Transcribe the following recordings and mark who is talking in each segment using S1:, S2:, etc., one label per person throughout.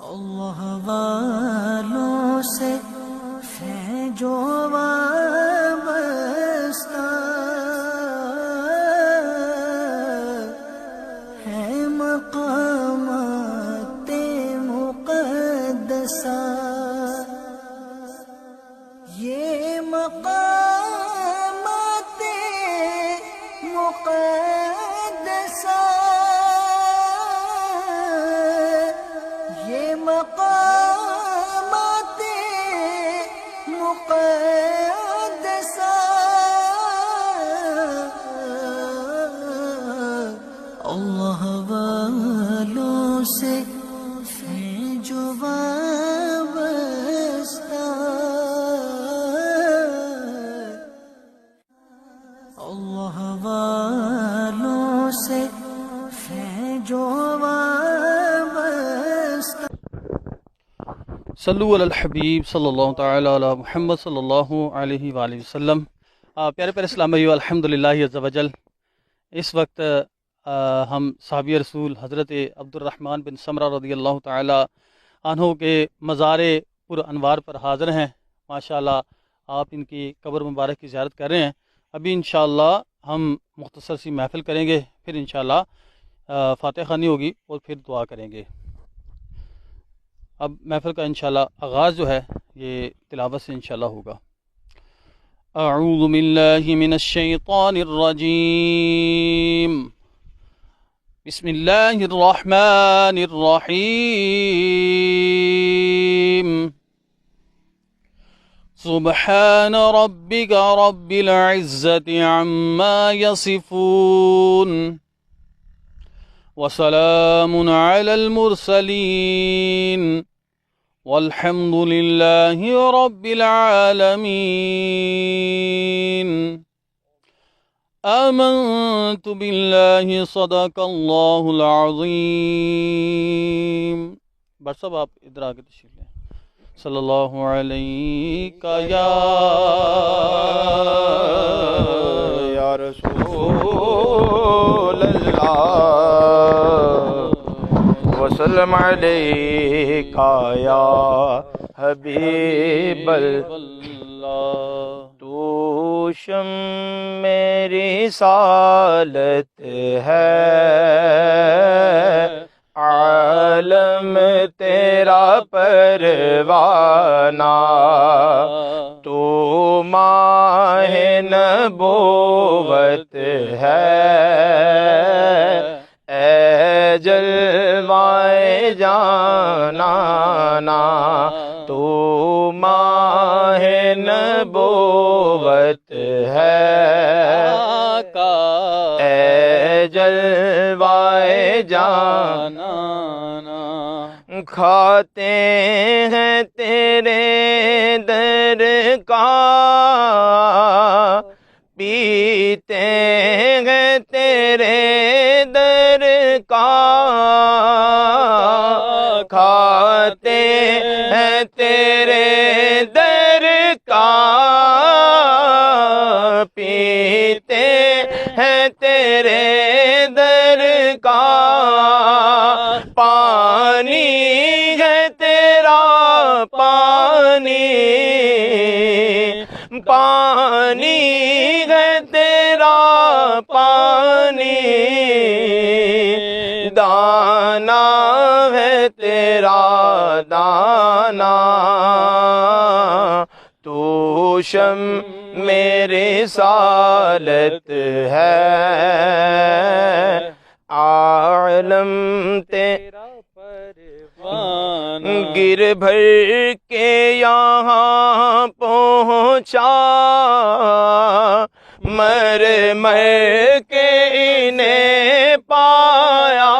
S1: اللہ والوں سے ہے جو وابستہ، ہے مقامات مقدسہ، یہ مقامات مقدسہ، یہ مقامات مقدسہ، اللہ والوں سے ہے جو وابستہ، اللہ والوں سے ہے جو وابستہ۔
S2: صلو علی الحبیب صلی اللہ تعالی علی محمد صلی اللہ علیہ وآلہ وسلم۔ پیارے پیارے اسلام بھائیو، الحمدللہ عز وجل اس وقت ہم صحابی رسول حضرت عبد الرحمن بن سمرہ رضی اللہ تعالی عنہ کے مزار پر انوار پر حاضر ہیں۔ ماشاءاللہ آپ ان کی قبر مبارک کی زیارت کر رہے ہیں۔ ابھی انشاءاللہ ہم مختصر سی محفل کریں گے، پھر انشاءاللہ فاتحہ خوانی ہوگی اور پھر دعا کریں گے۔ اب محفل کا انشاءاللہ آغاز جو ہے یہ تلاوت سے انشاءاللہ ہوگا۔ اعوذ باللہ من الشیطان الرجیم، بسم اللہ الرحمن الرحیم، سبحان ربک رب العزة عما یصفون، وسلام علی المرسلین، والحمد للہ رب العالمین۔ آمنت باللہ صدق اللہ العظیم۔ بٹ صاحب آپ ادھر آگے تشریف لیں۔ صلی اللہ علیہ
S3: یا رسول اللہ وسلم علیک یا حبیب اللہ، تو شمع رسالت ہے، عالم تیرا پروانہ، تو ماہ نبوت ہے، اے جلوائے جانانا، تو ماہ نبوت ہے، اے جلوائے جانانا، کھاتے ہیں تیرے در کا، پیتے ہیں تیرے در کا، کھاتے ہیں تیرے در کا، پیتے ہیں تیرے در کا، پانی ہے تیرا پانی، پانی ہے تیرا پانی، دانا ہے تیرا دانا، تو شمع رسالت ہے، عالم تیرا پروانہ، گر بھر کے یہاں پہنچا، مر مر کے انہیں پایا،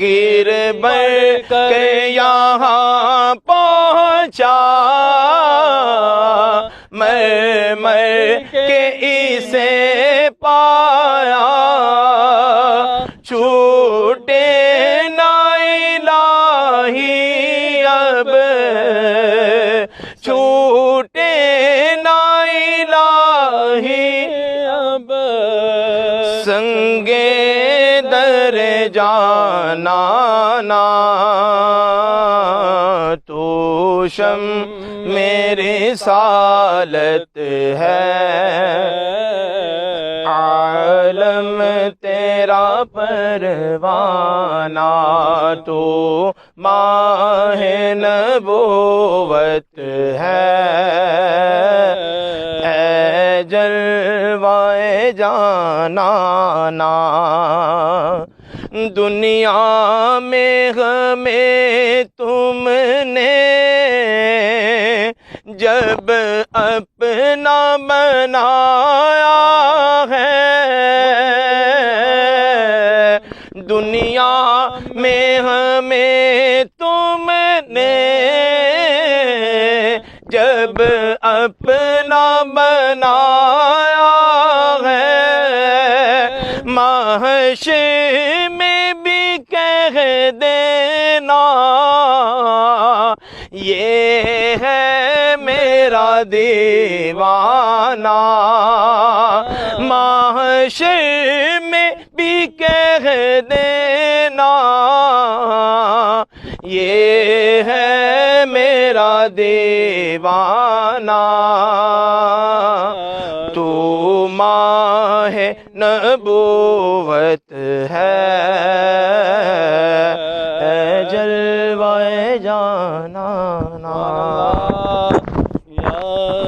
S3: گر بھر کے یہاں پہنچا، مر مر کے اسے پایا، چھوٹے نہ الہی اب، چھوٹے نہ الہی اب، سنگے در جان جانانا تو شم میری رسالت ہے عالم تیرا پروانہ تو ماہ نبوت ہے اے جلوہ جانانا دنیا میں ہمیں تم نے جب اپنا بنایا ہے دنیا میں ہمیں تم نے جب اپنا بنایا ہے محشر میں بھی کہہ دینا یہ ہے میرا دیوانہ محشر میں بھی کہہ دینا یہ ہے میرا دیوانہ تو ماہ نبوت ہے اے جلوہ جانانا
S2: یا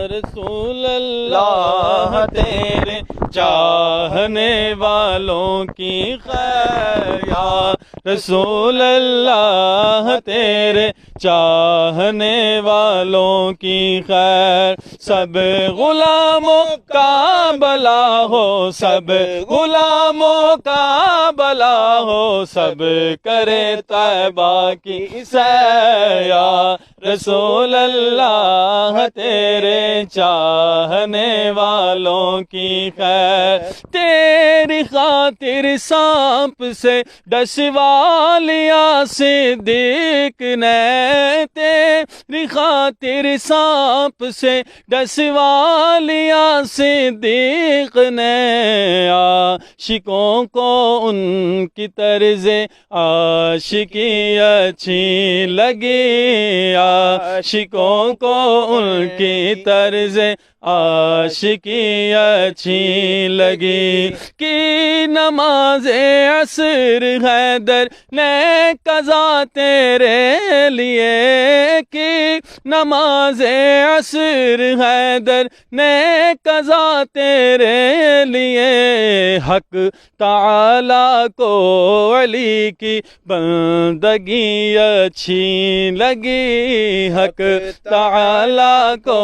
S2: رسول اللہ تیرے چاہنے والوں کی خیر یا رسول اللہ تیرے چاہنے والوں کی خیر سب غلاموں کا بلا ہو سب غلاموں کا بلا ہو سب کرے طیبہ کی سیر یا رسول اللہ تیرے چاہنے والوں کی خیر تیری خاطر سانپ سے ڈسوا لیا صدیق نے تیری خاطر سانپ سے ڈسوا لیا صدیق نے عاشقوں کو ان کی طرز عاشقی اچھی لگی عاشقوں کو ان کی طرز عاشقی اچھی لگی کی نماز عصر حیدر نے قضا تیرے لیے کی نماز عصر حیدر نے قضا تیرے لیے حق تعالیٰ کو علی کی بندگی اچھی لگی حق تعالیٰ کو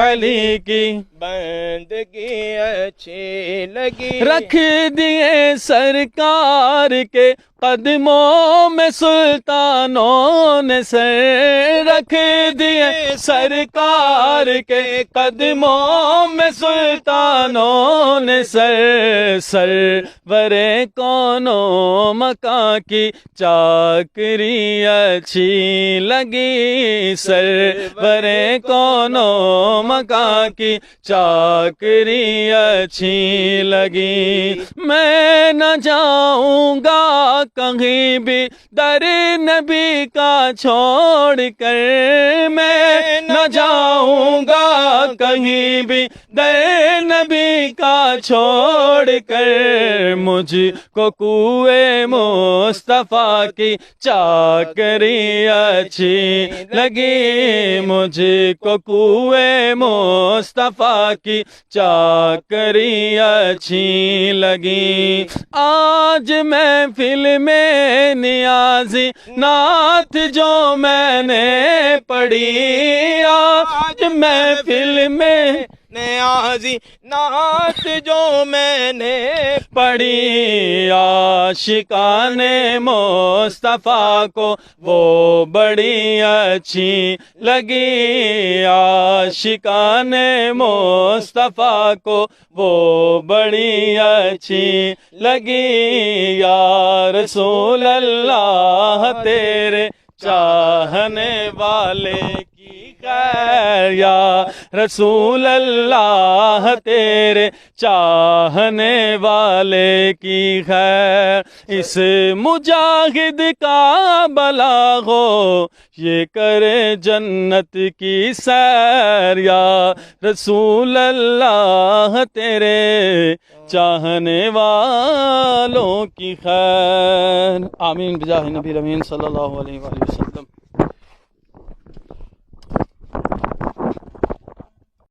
S2: علی کی
S3: بندگی اچھی لگی
S2: رکھ دیے سرکار کے قدموں میں سلطانوں نے سر رکھ دیے سرکار کے قدموں میں سلطانوں نے سرور کونوں مکان کی چاکری اچھی لگی سرور کونوں مکان کی چاکری اچھی لگی میں نہ جاؤں گا کہیں بھی در نبی کا چھوڑ کر میں نہ جاؤں گا کہیں بھی در نبی کا چھوڑ کر مجھ کو کوئے مصطفیٰ کی چاکری اچھی لگی مجھ کو کوئے مصطفیٰ کی چاکری اچھی لگی آج محفل میں نیازی نعت جو میں نے پڑھی آج محفل میں
S3: نیازی نعت جو میں نے
S2: پڑھی عاشقان مصطفیٰ کو وہ بڑی اچھی لگی عاشقان مصطفیٰ کو وہ بڑی اچھی لگی یا رسول اللہ تیرے چاہنے والے کی خیر یا رسول اللہ تیرے چاہنے والے کی خیر، اس مجاہد کا بلا ہو یہ کرے جنت کی سیر، یا رسول اللہ تیرے چاہنے والوں کی خیر، آمین بجاہ نبی امین صلی اللہ علیہ وآلہ وسلم۔